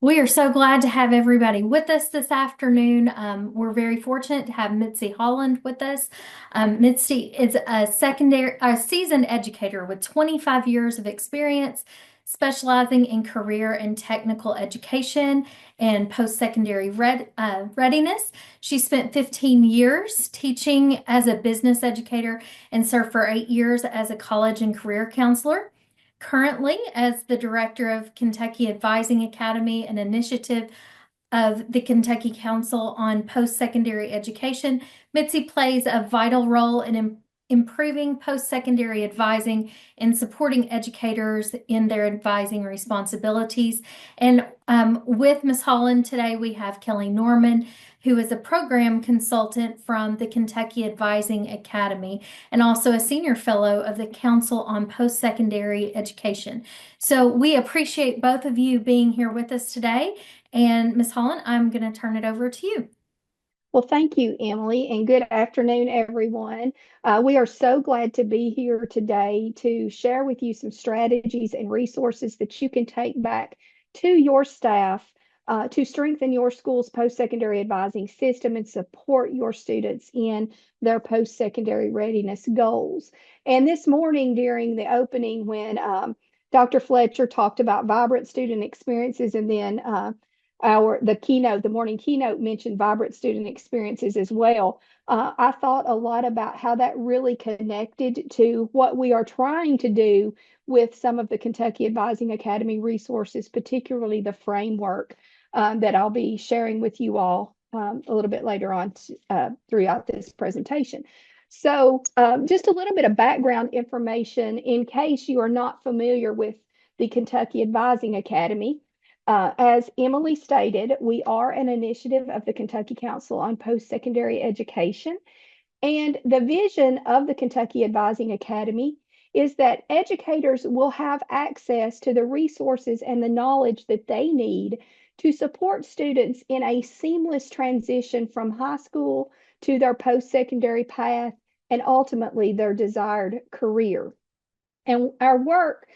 We are so glad to have everybody with us this afternoon. We're very fortunate to have Mitzi Holland with us. Mitzi is a seasoned educator with 25 years of experience, specializing in career and technical education and post-secondary readiness. She spent 15 years teaching as a business educator and served for 8 years as a college and career counselor. Currently, as the director of Kentucky Advising Academy, an initiative of the Kentucky Council on Post-Secondary Education, Mitzi plays a vital role in improving post-secondary advising and supporting educators in their advising responsibilities. And with Ms. Holland today, we have Kelly Norman, who is a program consultant from the Kentucky Advising Academy and also a senior fellow of the Council on Post-Secondary Education. So we appreciate both of you being here with us today. And Ms. Holland, I'm going to turn it over to you. Well, thank you, Emily, and good afternoon, everyone. We are so glad to be here today to share with you some strategies and resources that you can take back to your staff to strengthen your school's post-secondary advising system and support your students in their post-secondary readiness goals. And this morning during the opening, when Dr. Fletcher talked about vibrant student experiences, and then the morning keynote mentioned vibrant student experiences as well. I thought a lot about how that really connected to what we are trying to do with some of the Kentucky Advising Academy resources, particularly the framework that I'll be sharing with you all a little bit later on throughout this presentation. So just a little bit of background information in case you are not familiar with the Kentucky Advising Academy. As Emily stated, we are an initiative of the Kentucky Council on Post-Secondary Education, and the vision of the Kentucky Advising Academy is that educators will have access to the resources and the knowledge that they need to support students in a seamless transition from high school to their post-secondary path and ultimately their desired career. And our work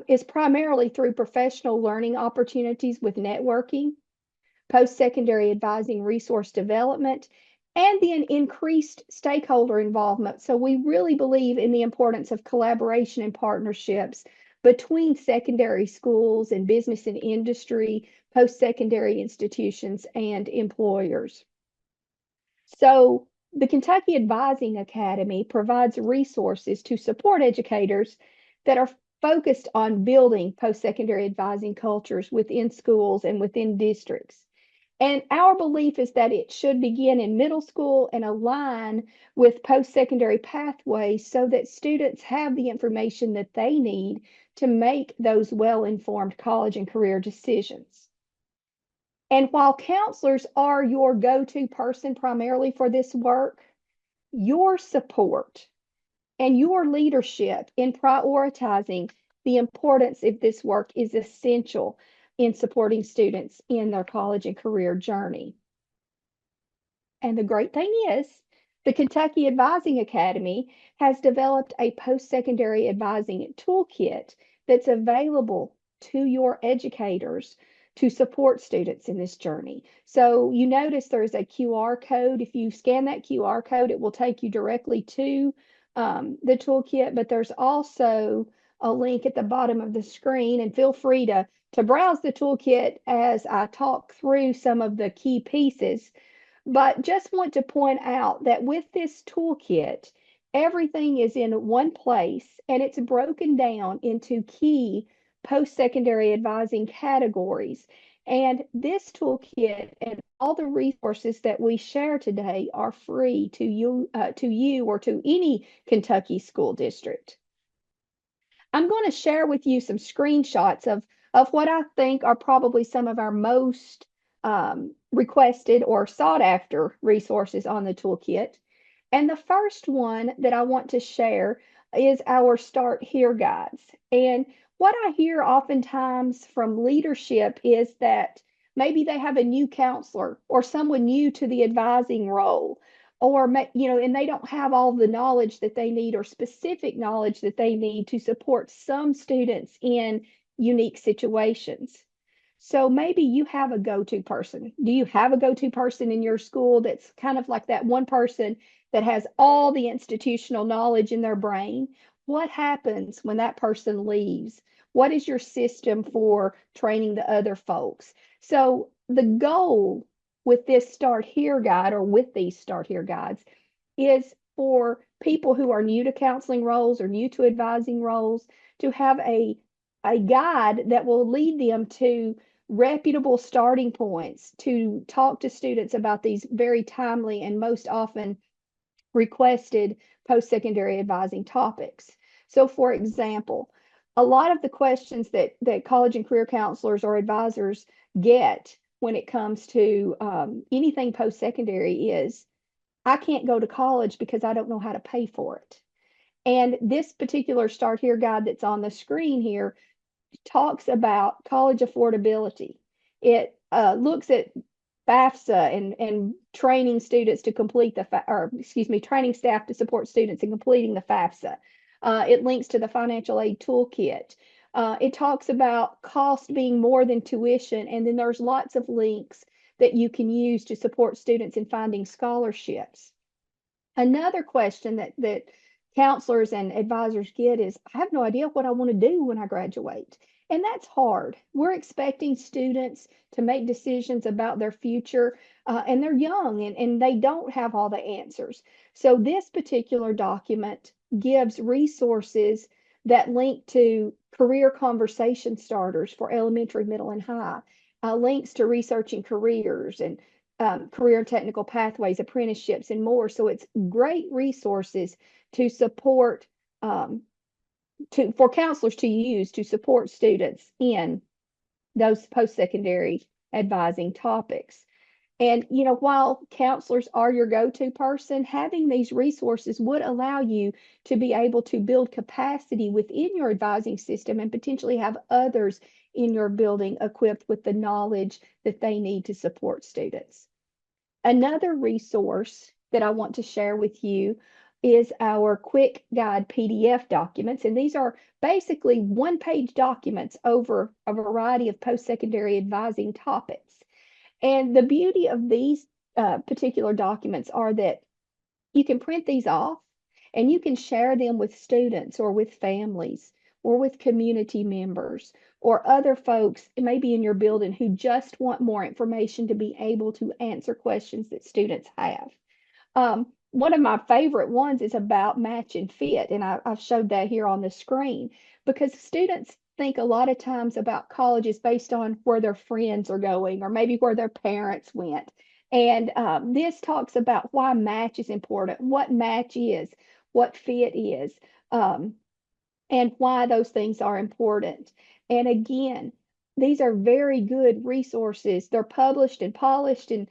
is primarily through professional learning opportunities with networking, post-secondary advising resource development, and then increased stakeholder involvement. So we really believe in the importance of collaboration and partnerships between secondary schools and business and industry, post-secondary institutions, and employers. So the Kentucky Advising Academy provides resources to support educators that are focused on building post-secondary advising cultures within schools and within districts. And our belief is that it should begin in middle school and align with post-secondary pathways so that students have the information that they need to make those well-informed college and career decisions. And while counselors are your go-to person primarily for this work, your support and your leadership in prioritizing the importance of this work is essential in supporting students in their college and career journey. And the great thing is, the Kentucky Advising Academy has developed a post-secondary advising toolkit that's available to your educators to support students in this journey. So you notice there's a QR code. If you scan that QR code, it will take you directly to the toolkit, but there's also a link at the bottom of the screen, and feel free to browse the toolkit as I talk through some of the key pieces. But just want to point out that with this toolkit, everything is in one place and it's broken down into key post-secondary advising categories. And this toolkit and all the resources that we share today are free to you or to any Kentucky school district. I'm going to share with you some screenshots of what I think are probably some of our most requested or sought after resources on the toolkit. And the first one that I want to share is our Start Here guides. And what I hear oftentimes from leadership is that maybe they have a new counselor or someone new to the advising role, or and they don't have all the knowledge that they need or specific knowledge that they need to support some students in unique situations. So maybe you have a go-to person. Do you have a go-to person in your school that's kind of like that one person that has all the institutional knowledge in their brain? What happens when that person leaves? What is your system for training the other folks? So the goal with this Start Here guide, or with these Start Here guides, is for people who are new to counseling roles or new to advising roles to have a guide that will lead them to reputable starting points to talk to students about these very timely and most often requested post-secondary advising topics. So for example, a lot of the questions that college and career counselors or advisors get when it comes to anything post-secondary is, I can't go to college because I don't know how to pay for it. And this particular Start Here guide that's on the screen here talks about college affordability. It looks at FAFSA and training students to complete or excuse me, training staff to support students in completing the FAFSA. It links to the financial aid toolkit. It talks about cost being more than tuition, and then there's lots of links that you can use to support students in finding scholarships. Another question that counselors and advisors get is, I have no idea what I want to do when I graduate. And that's hard. We're expecting students to make decisions about their future, and they're young and they don't have all the answers. So this particular document gives resources that link to career conversation starters for elementary, middle, and high, links to researching careers and career and technical pathways, apprenticeships, and more. So it's great resources to support, for counselors to use to support students in those post-secondary advising topics. And, while counselors are your go-to person, having these resources would allow you to be able to build capacity within your advising system and potentially have others in your building equipped with the knowledge that they need to support students. Another resource that I want to share with you is our quick guide PDF documents. And these are basically one-page documents over a variety of post-secondary advising topics. And the beauty of these particular documents are that you can print these off and you can share them with students or with families or with community members or other folks, maybe in your building, who just want more information to be able to answer questions that students have. One of my favorite ones is about match and fit, and I've showed that here on the screen, because students think a lot of times about colleges based on where their friends are going or maybe where their parents went. And this talks about why match is important, what match is, what fit is, um, and why those things are important. And again, these are very good resources. They're published and polished and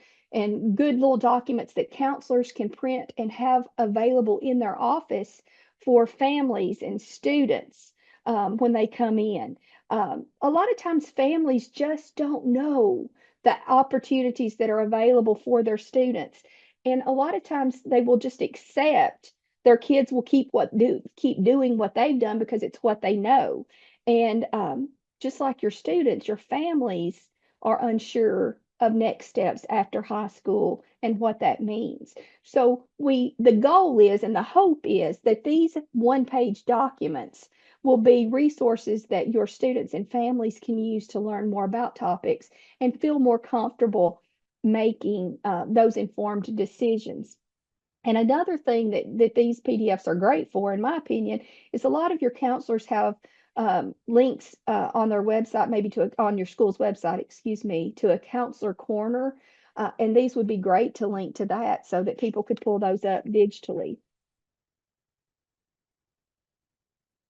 good little documents that counselors can print and have available in their office for families and students when they come in. A lot of times families just don't know the opportunities that are available for their students. And a lot of times they will just accept their kids will keep doing what they've done because it's what they know. And just like your students, your families are unsure of next steps after high school and what that means. So the goal is and the hope is that these one-page documents will be resources that your students and families can use to learn more about topics and feel more comfortable making those informed decisions. And another thing that these PDFs are great for, in my opinion, is a lot of your counselors have links on their website, maybe on your school's website, excuse me, to a counselor corner. And these would be great to link to that so that people could pull those up digitally.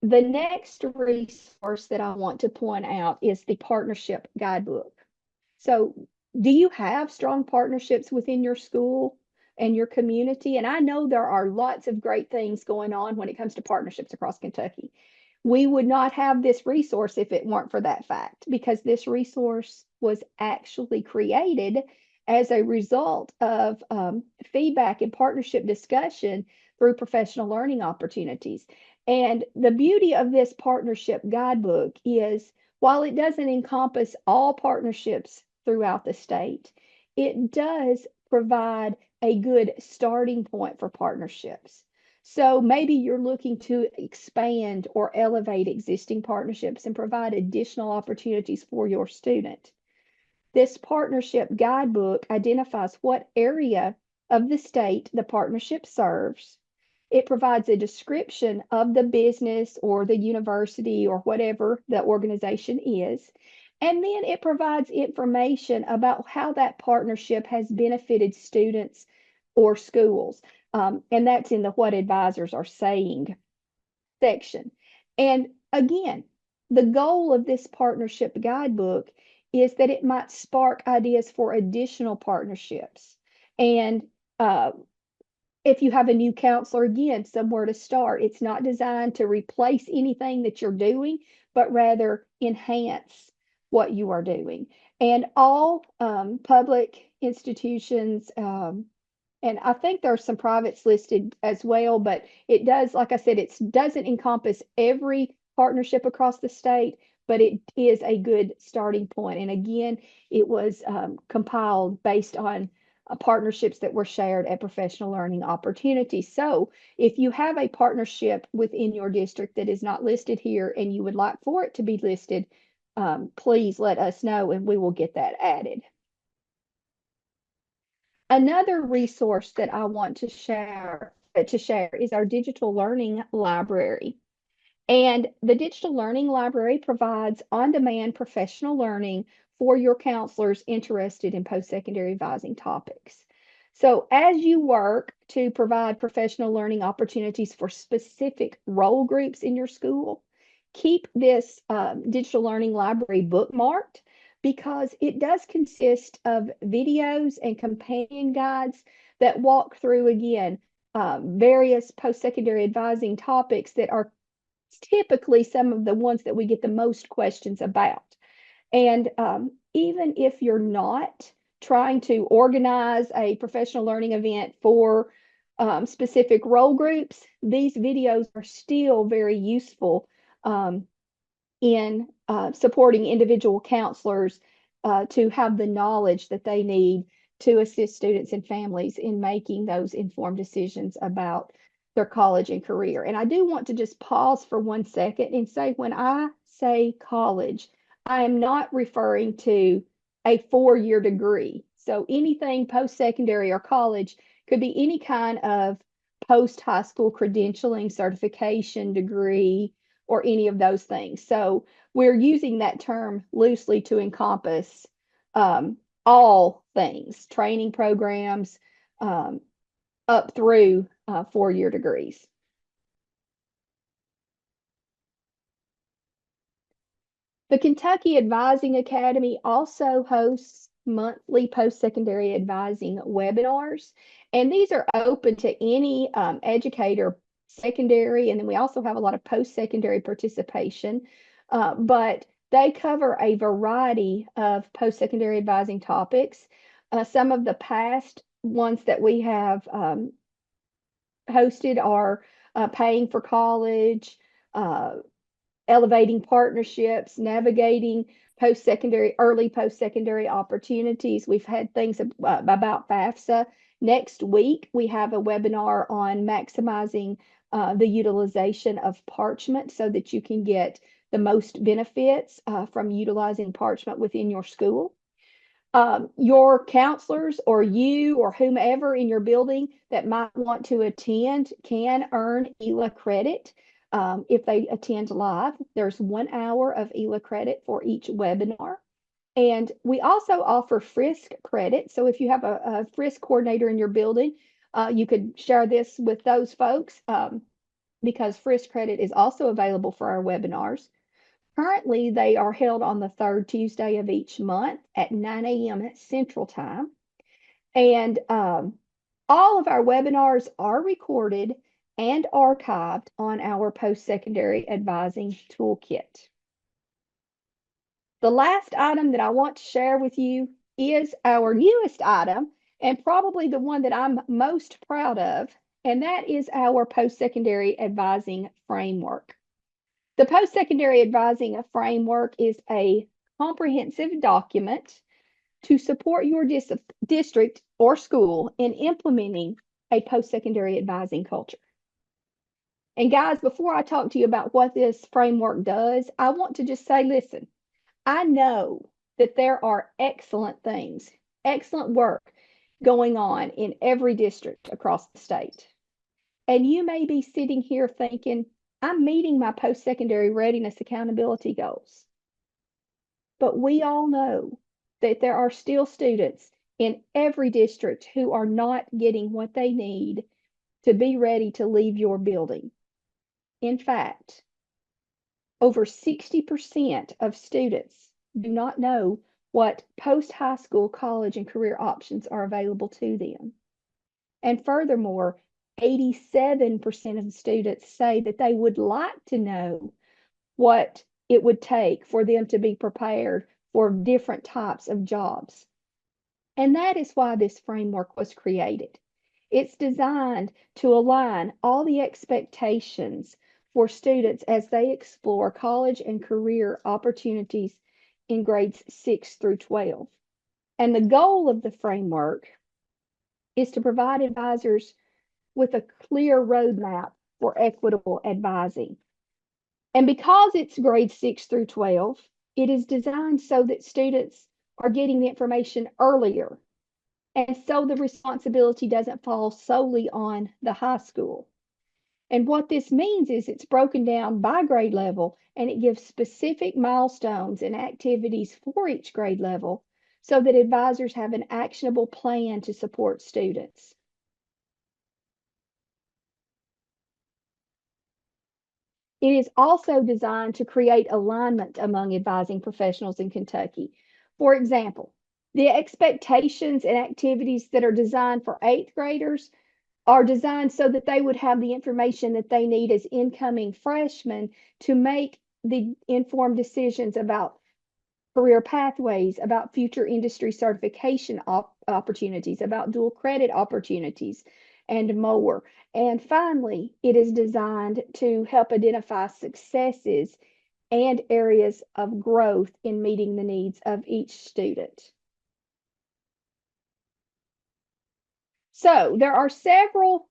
The next resource that I want to point out is the partnership guidebook. So, do you have strong partnerships within your school and your community? And I know there are lots of great things going on when it comes to partnerships across Kentucky. We would not have this resource if it weren't for that fact, because this resource was actually created as a result of feedback and partnership discussion through professional learning opportunities. And the beauty of this partnership guidebook is While it doesn't encompass all partnerships throughout the state, it does provide a good starting point for partnerships. So maybe you're looking to expand or elevate existing partnerships and provide additional opportunities for your student. This partnership guidebook identifies what area of the state the partnership serves. It provides a description of the business or the university or whatever the organization is. And then it provides information about how that partnership has benefited students or schools. And that's in the What Advisors Are Saying section. And again, the goal of this partnership guidebook is that it might spark ideas for additional partnerships. And if you have a new counselor, again, somewhere to start. It's not designed to replace anything that you're doing, but rather enhance what you are doing. And all public institutions, and I think there's some privates listed as well, but it does, like I said, it doesn't encompass every partnership across the state, but it is a good starting point. And again, it was compiled based on partnerships that were shared at professional learning opportunities. So if you have a partnership within your district that is not listed here and you would like for it to be listed, please let us know and we will get that added. Another resource that I want to share is our digital learning library. And the digital learning library provides on-demand professional learning for your counselors interested in post-secondary advising topics. So as you work to provide professional learning opportunities for specific role groups in your school, keep this digital learning library bookmarked because it does consist of videos and companion guides that walk through, again, various post-secondary advising topics that are typically some of the ones that we get the most questions about. And even if you're not trying to organize a professional learning event for specific role groups, these videos are still very useful in supporting individual counselors to have the knowledge that they need to assist students and families in making those informed decisions about their college and career. And I do want to just pause for 1 second and say, when I say college, I am not referring to a 4-year degree. So anything post-secondary or college could be any kind of post-high school credentialing, certification, degree, or any of those things. So we're using that term loosely to encompass all things, training programs up through 4-year degrees. The Kentucky Advising Academy also hosts monthly post-secondary advising webinars, and these are open to any educator, secondary, and then we also have a lot of post-secondary participation, but they cover a variety of post-secondary advising topics. Some of the past ones that we have hosted are paying for college, elevating partnerships, navigating early post-secondary opportunities. We've had things about FAFSA. Next week, we have a webinar on maximizing the utilization of parchment so that you can get the most benefits from utilizing parchment within your school. Your counselors or you or whomever in your building that might want to attend can earn ELA credit. If they attend live, there's 1 hour of ELA credit for each webinar. And we also offer Frisk credit. So if you have a Frisk coordinator in your building, you could share this with those folks because Frisk credit is also available for our webinars. Currently, they are held on the third Tuesday of each month at 9 a.m. Central Time. And all of our webinars are recorded and archived on our post-secondary advising toolkit. The last item that I want to share with you is our newest item, and probably the one that I'm most proud of, and that is our post-secondary advising framework. The post-secondary advising framework is a comprehensive document to support your district or school in implementing a post-secondary advising culture. And guys, before I talk to you about what this framework does, I want to just say, listen, I know that there are excellent things, excellent work going on in every district across the state. And you may be sitting here thinking, I'm meeting my post-secondary readiness accountability goals. But we all know that there are still students in every district who are not getting what they need to be ready to leave your building. In fact, over 60% of students do not know what post-high school, college, and career options are available to them. And furthermore, 87% of the students say that they would like to know what it would take for them to be prepared for different types of jobs. And that is why this framework was created. It's designed to align all the expectations for students as they explore college and career opportunities in grades 6 through 12. And the goal of the framework is to provide advisors with a clear roadmap for equitable advising. And because it's grades 6 through 12, it is designed so that students are getting the information earlier. And so the responsibility doesn't fall solely on the high school. And what this means is it's broken down by grade level and it gives specific milestones and activities for each grade level so that advisors have an actionable plan to support students. It is also designed to create alignment among advising professionals in Kentucky. For example, the expectations and activities that are designed for eighth graders are designed so that they would have the information that they need as incoming freshmen to make the informed decisions about career pathways, about future industry certification opportunities, about dual credit opportunities, and more. And finally, it is designed to help identify successes and areas of growth in meeting the needs of each student. So there are several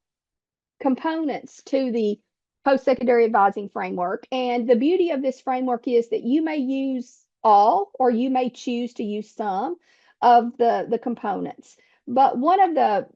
components to the post-secondary advising framework. And the beauty of this framework is that you may use all, or you may choose to use some of the components. But one of the,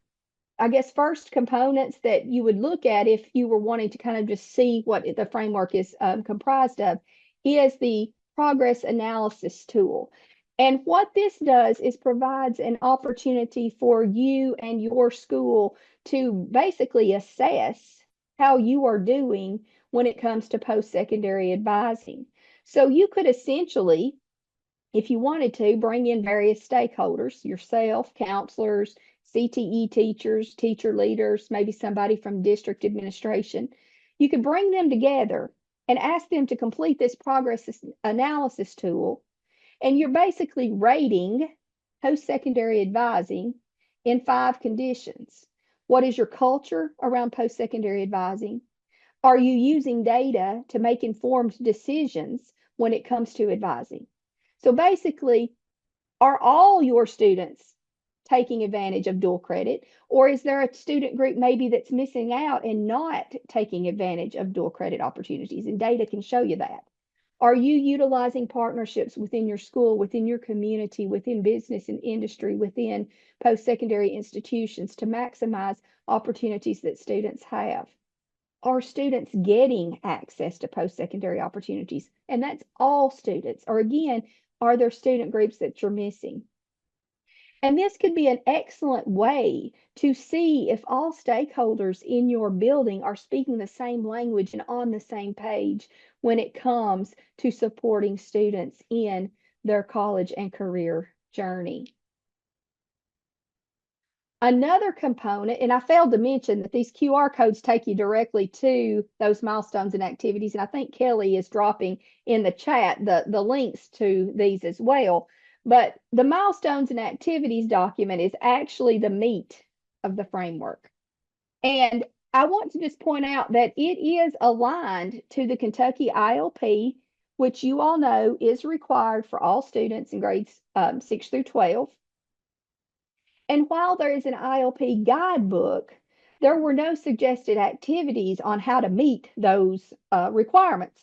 I guess, first components that you would look at if you were wanting to kind of just see what the framework is comprised of is the progress analysis tool. And what this does is provides an opportunity for you and your school to basically assess how you are doing when it comes to post-secondary advising. So you could essentially, if you wanted to, bring in various stakeholders, yourself, counselors, CTE teachers, teacher leaders, maybe somebody from district administration. You could bring them together and ask them to complete this progress analysis tool. And you're basically rating post-secondary advising in 5 conditions. What is your culture around post-secondary advising? Are you using data to make informed decisions when it comes to advising? So basically, are all your students taking advantage of dual credit? Or is there a student group maybe that's missing out and not taking advantage of dual credit opportunities? And data can show you that. Are you utilizing partnerships within your school, within your community, within business and industry, within post-secondary institutions to maximize opportunities that students have? Are students getting access to post-secondary opportunities? And that's all students. Or again, are there student groups that you're missing? And this could be an excellent way to see if all stakeholders in your building are speaking the same language and on the same page when it comes to supporting students in their college and career journey. Another component, and I failed to mention that these QR codes take you directly to those milestones and activities. And I think Kelly is dropping in the chat the links to these as well. But the milestones and activities document is actually the meat of the framework. And I want to just point out that it is aligned to the Kentucky ILP, which you all know is required for all students in grades 6 through 12. And while there is an ILP guidebook, there were no suggested activities on how to meet those requirements.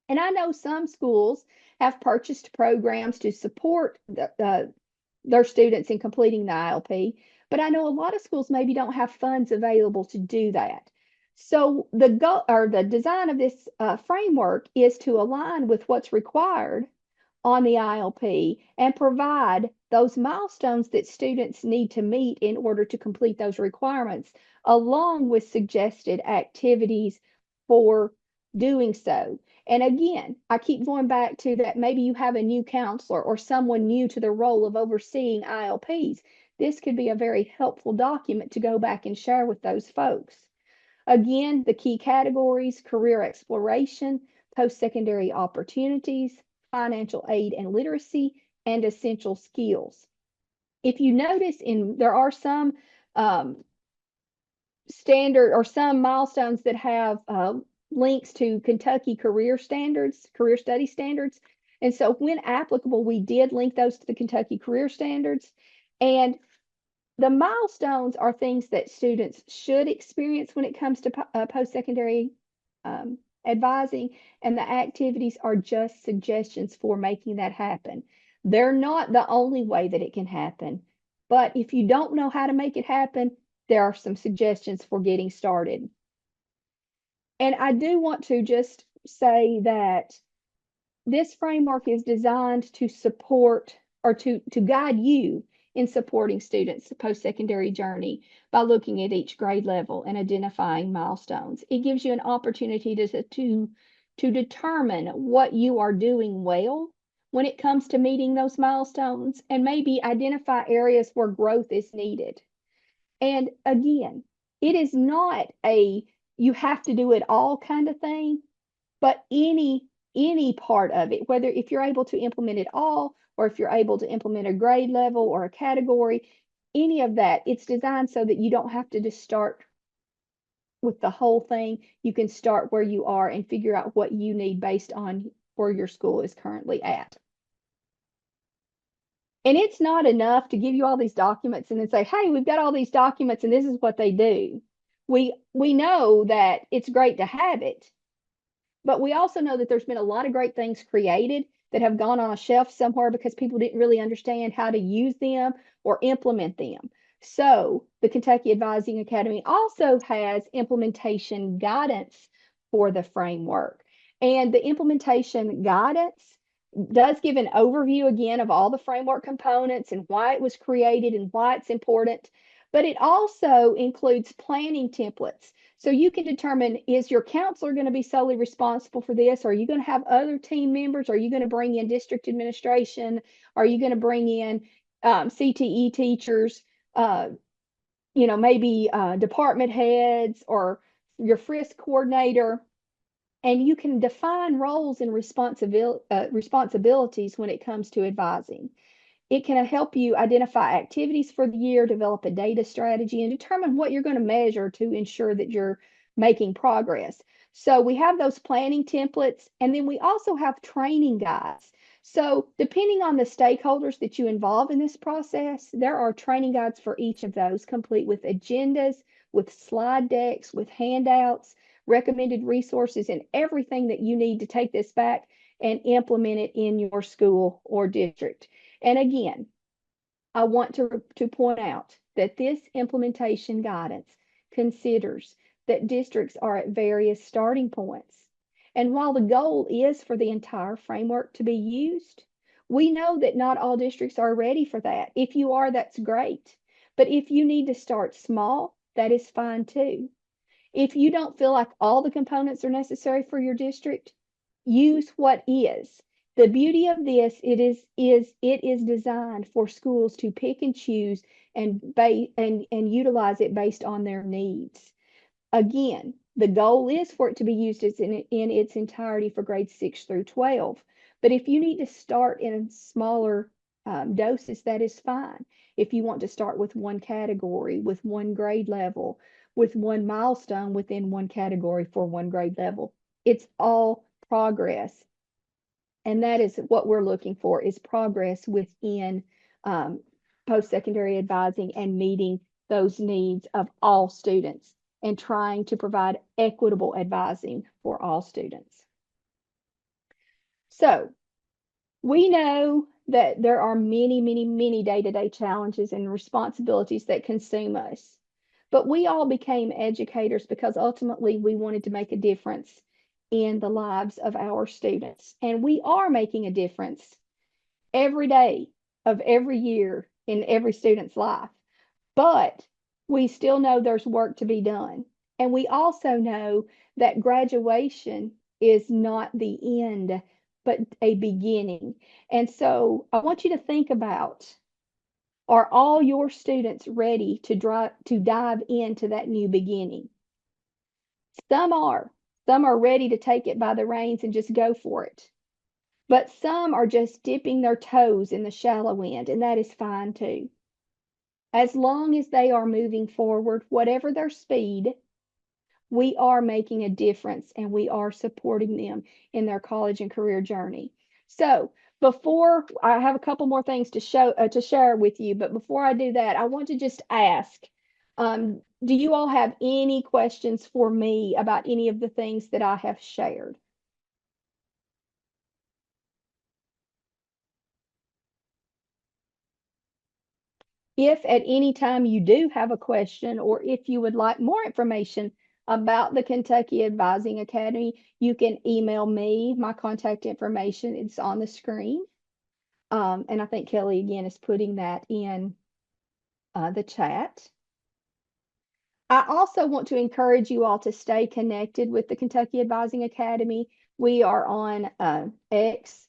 And I know some schools have purchased programs to support their students in completing the ILP, but I know a lot of schools maybe don't have funds available to do that. So the goal or the design of this framework is to align with what's required on the ILP and provide those milestones that students need to meet in order to complete those requirements, along with suggested activities for doing so. And again, I keep going back to that maybe you have a new counselor or someone new to the role of overseeing ILPs. This could be a very helpful document to go back and share with those folks. Again, the key categories: career exploration, post-secondary opportunities, financial aid and literacy, and essential skills. If you notice, there are some standard or some milestones that have links to Kentucky career standards, career study standards. And so when applicable, we did link those to the Kentucky career standards. And the milestones are things that students should experience when it comes to post-secondary advising, and the activities are just suggestions for making that happen. They're not the only way that it can happen, but if you don't know how to make it happen, there are some suggestions for getting started. And I do want to just say that this framework is designed to support or to guide you in supporting students' post-secondary journey by looking at each grade level and identifying milestones. It gives you an opportunity to determine what you are doing well when it comes to meeting those milestones and maybe identify areas where growth is needed. And again, it is not a you have to do it all kind of thing, but any part of it, whether if you're able to implement it all or if you're able to implement a grade level or a category, any of that, it's designed so that you don't have to just start with the whole thing. You can start where you are and figure out what you need based on where your school is currently at. And it's not enough to give you all these documents and then say, hey, we've got all these documents and this is what they do. We know that it's great to have it, but we also know that there's been a lot of great things created that have gone on a shelf somewhere because people didn't really understand how to use them or implement them. So the Kentucky Advising Academy also has implementation guidance for the framework. And the implementation guidance does give an overview again of all the framework components and why it was created and why it's important. But it also includes planning templates. So you can determine, is your counselor going to be solely responsible for this? Are you going to have other team members? Are you going to bring in district administration? Are you going to bring in CTE teachers, maybe department heads or your FRISC coordinator? And you can define roles and responsibilities when it comes to advising. It can help you identify activities for the year, develop a data strategy, and determine what you're going to measure to ensure that you're making progress. So we have those planning templates, and then we also have training guides. So depending on the stakeholders that you involve in this process, there are training guides for each of those, complete with agendas, with slide decks, with handouts, recommended resources, and everything that you need to take this back and implement it in your school or district. And again, I want to point out that this implementation guidance considers that districts are at various starting points. And while the goal is for the entire framework to be used, we know that not all districts are ready for that. If you are, that's great. But if you need to start small, that is fine too. If you don't feel like all the components are necessary for your district, use what is. The beauty of this, it is designed for schools to pick and choose and utilize it based on their needs. Again, the goal is for it to be used in its entirety for grades 6 through 12. But if you need to start in smaller doses, that is fine. If you want to start with one category, with one grade level, with one milestone within one category for one grade level, it's all progress. And that is what we're looking for, is progress within um, post-secondary advising and meeting those needs of all students and trying to provide equitable advising for all students. So we know that there are many, many, many day-to-day challenges and responsibilities that consume us. But we all became educators because ultimately we wanted to make a difference in the lives of our students. And we are making a difference every day of every year in every student's life. But we still know there's work to be done. And we also know that graduation is not the end, but a beginning. And so I want you to think about, are all your students ready to dive into that new beginning? Some are. Some are ready to take it by the reins and just go for it. But some are just dipping their toes in the shallow end, and that is fine too. As long as they are moving forward, whatever their speed, we are making a difference and we are supporting them in their college and career journey. So before I have a couple more things to share with you, but before I do that, I want to just ask, do you all have any questions for me about any of the things that I have shared? If at any time you do have a question, or if you would like more information about the Kentucky Advising Academy, you can email me. My contact information is on the screen. And I think Kelly again is putting that in the chat. I also want to encourage you all to stay connected with the Kentucky Advising Academy. We are on X,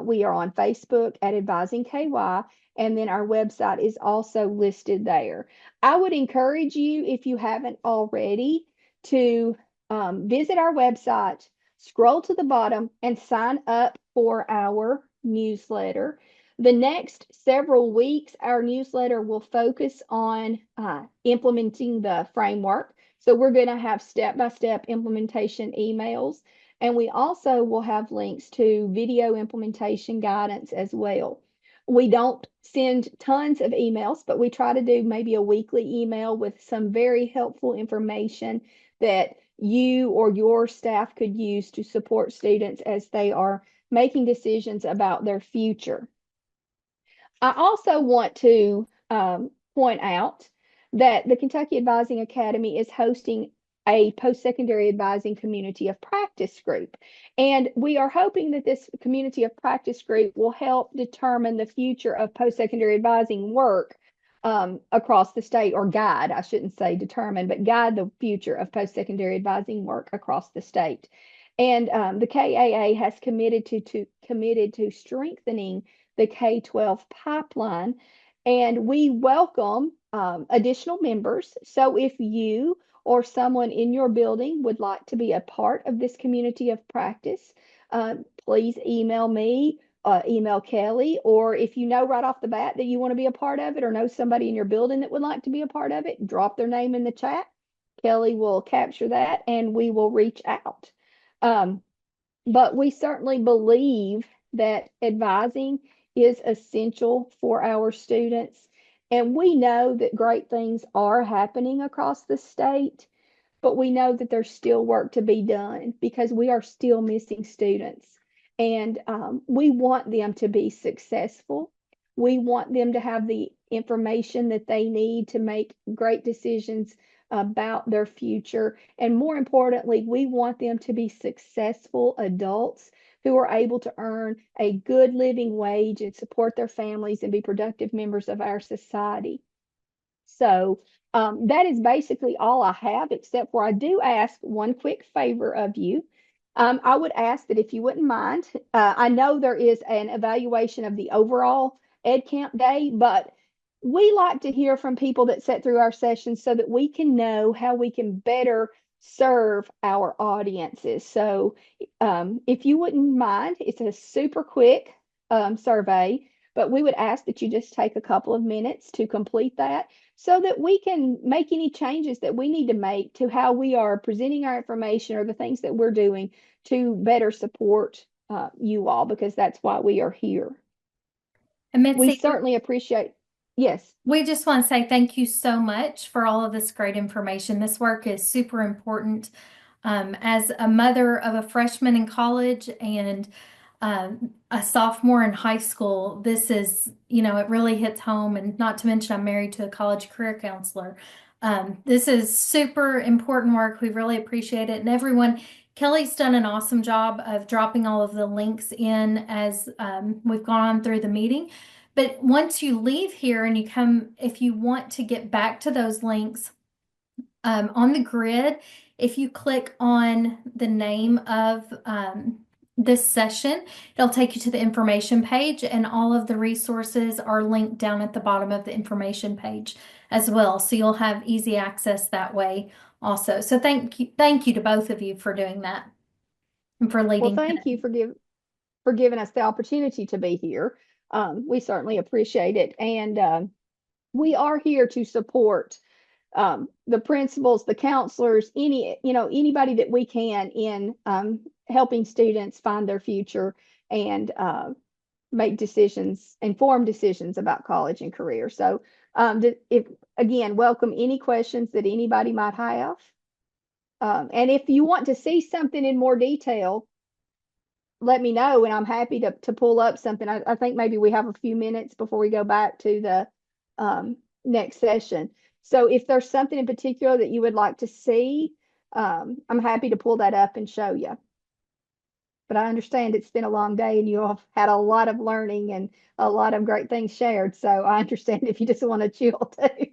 we are on Facebook at Advising KY, and then our website is also listed there. I would encourage you, if you haven't already, to visit our website, scroll to the bottom, and sign up for our newsletter. The next several weeks, our newsletter will focus on implementing the framework. So we're going to have step-by-step implementation emails, and we also will have links to video implementation guidance as well. We don't send tons of emails, but we try to do maybe a weekly email with some very helpful information that you or your staff could use to support students as they are making decisions about their future. I also want to point out that the Kentucky Advising Academy is hosting a post-secondary advising community of practice group. And we are hoping that this community of practice group will help determine the future of post-secondary advising work across the state, or guide, I shouldn't say determine, but guide the future of post-secondary advising work across the state. And the KAA has committed to strengthening the K-12 pipeline, and we welcome additional members. So if you or someone in your building would like to be a part of this community of practice, please email me, email Kelly, or if you know right off the bat that you want to be a part of it, or know somebody in your building that would like to be a part of it, drop their name in the chat. Kelly will capture that and we will reach out. But we certainly believe that advising is essential for our students. And we know that great things are happening across the state, but we know that there's still work to be done because we are still missing students. And we want them to be successful. We want them to have the information that they need to make great decisions about their future. And more importantly, we want them to be successful adults who are able to earn a good living wage and support their families and be productive members of our society. So that is basically all I have, except for I do ask one quick favor of you. I would ask that if you wouldn't mind, I know there is an evaluation of the overall EdCamp day, but we like to hear from people that sit through our sessions so that we can know how we can better serve our audiences. So if you wouldn't mind, it's a super quick survey. but we would ask that you just take a couple of minutes to complete that so that we can make any changes that we need to make to how we are presenting our information or the things that we're doing to better support you all, because that's why we are here. And We Mitzi, certainly appreciate, yes. we just want to say thank you so much for all of this great information. This work is super important. As a mother of a freshman in college and a sophomore in high school, this is, it really hits home. And not to mention, I'm married to a college career counselor. This is super important work. We really appreciate it. And everyone, Kelly's done an awesome job of dropping all of the links in as we've gone through the meeting. But once you leave here and you come, if you want to get back to those links, on the grid, if you click on the name of this session, it'll take you to the information page, and all of the resources are linked down at the bottom of the information page as well. So you'll have easy access that way also. So thank you to both of you for doing that and for Well, leading thank you today. for giving us the opportunity to be here. We certainly appreciate it. And we are here to support the principals, the counselors, anybody that we can in helping students find their future and make decisions, informed decisions about college and career. So if again, welcome any questions that anybody might have. And if you want to see something in more detail, let me know and I'm happy to pull up something. I think maybe we have a few minutes before we go back to the next session. So if there's something in particular that you would like to see, I'm happy to pull that up and show you. But I understand it's been a long day and you all have had a lot of learning and a lot of great things shared. So I understand if you just want to chill too.